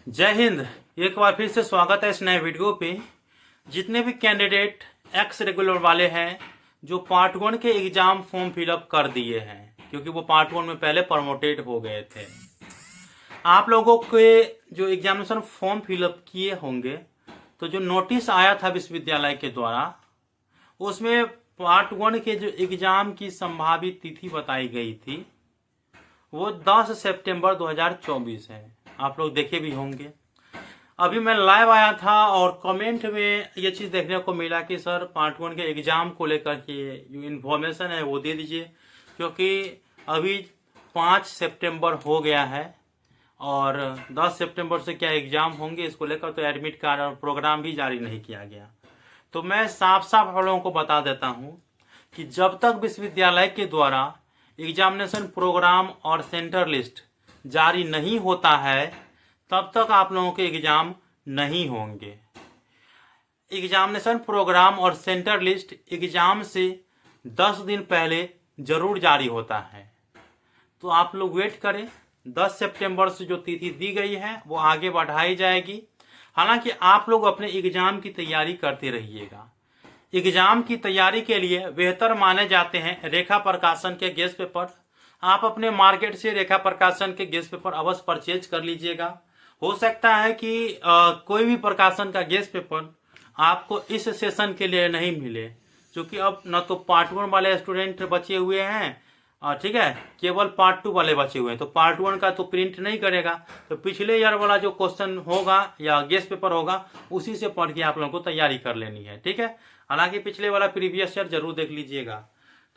जय हिंद। एक बार फिर से स्वागत है इस नए वीडियो पे। जितने भी कैंडिडेट एक्स रेगुलर वाले हैं जो पार्ट 1 के एग्जाम फॉर्म फिलअप कर दिए हैं, क्योंकि वो पार्ट 1 में पहले प्रमोटेड हो गए थे, आप लोगों के जो एग्जामिनेशन फॉर्म फिलअप किए होंगे तो जो नोटिस आया था विश्वविद्यालय के द्वारा उसमें पार्ट 1 के जो एग्जाम की संभावित तिथि बताई गई थी वो 10 सितंबर 2024 है। आप लोग देखे भी होंगे। अभी मैं लाइव आया था और कमेंट में ये चीज़ देखने को मिला कि सर पार्ट 1 के एग्जाम को लेकर के जो इन्फॉर्मेशन है वो दे दीजिए, क्योंकि अभी 5 सितंबर हो गया है और 10 सितंबर से क्या एग्जाम होंगे इसको लेकर तो एडमिट कार्ड और प्रोग्राम भी जारी नहीं किया गया। तो मैं साफ साफ आप लोगों को बता देता हूँ कि जब तक विश्वविद्यालय के द्वारा एग्जामिनेशन प्रोग्राम और सेंटर लिस्ट जारी नहीं होता है तब तक आप लोगों के एग्जाम नहीं होंगे। एग्जामिनेशन प्रोग्राम और सेंटर लिस्ट एग्जाम से 10 दिन पहले जरूर जारी होता है, तो आप लोग वेट करें। 10 सितंबर से जो तिथि दी गई है वो आगे बढ़ाई जाएगी। हालांकि आप लोग अपने एग्जाम की तैयारी करते रहिएगा। एग्जाम की तैयारी के लिए बेहतर माने जाते हैं रेखा प्रकाशन के गेस्ट पेपर। आप अपने मार्केट से रेखा प्रकाशन के गेस्ट पेपर अवश्य परचेज कर लीजिएगा। हो सकता है कि कोई भी प्रकाशन का गेस्ट पेपर आपको इस सेशन के लिए नहीं मिले, क्योंकि अब न तो पार्ट 1 वाले स्टूडेंट बचे हुए हैं, ठीक है, केवल पार्ट 2 वाले बचे हुए हैं। तो पार्ट 1 का तो प्रिंट नहीं करेगा, तो पिछले ईयर वाला जो क्वेश्चन होगा या गेस्ट पेपर होगा उसी से पढ़ के आप लोगों को तैयारी कर लेनी है, ठीक है। हालांकि पिछले वाला प्रीवियस ईयर जरूर देख लीजिएगा,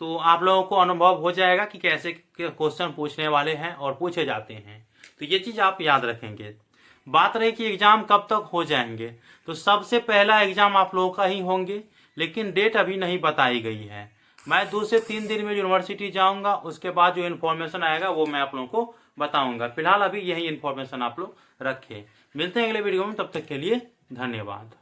तो आप लोगों को अनुभव हो जाएगा कि कैसे क्वेश्चन पूछने वाले हैं और पूछे जाते हैं। तो ये चीज आप याद रखेंगे। बात रही कि एग्जाम कब तक हो जाएंगे, तो सबसे पहला एग्जाम आप लोगों का ही होंगे, लेकिन डेट अभी नहीं बताई गई है। मैं 2 से 3 दिन में यूनिवर्सिटी जाऊंगा, उसके बाद जो इन्फॉर्मेशन आएगा वो मैं आप लोगों को बताऊंगा। फिलहाल अभी यही इन्फॉर्मेशन आप लोग रखें। मिलते हैं अगले वीडियो में, तब तक के लिए धन्यवाद।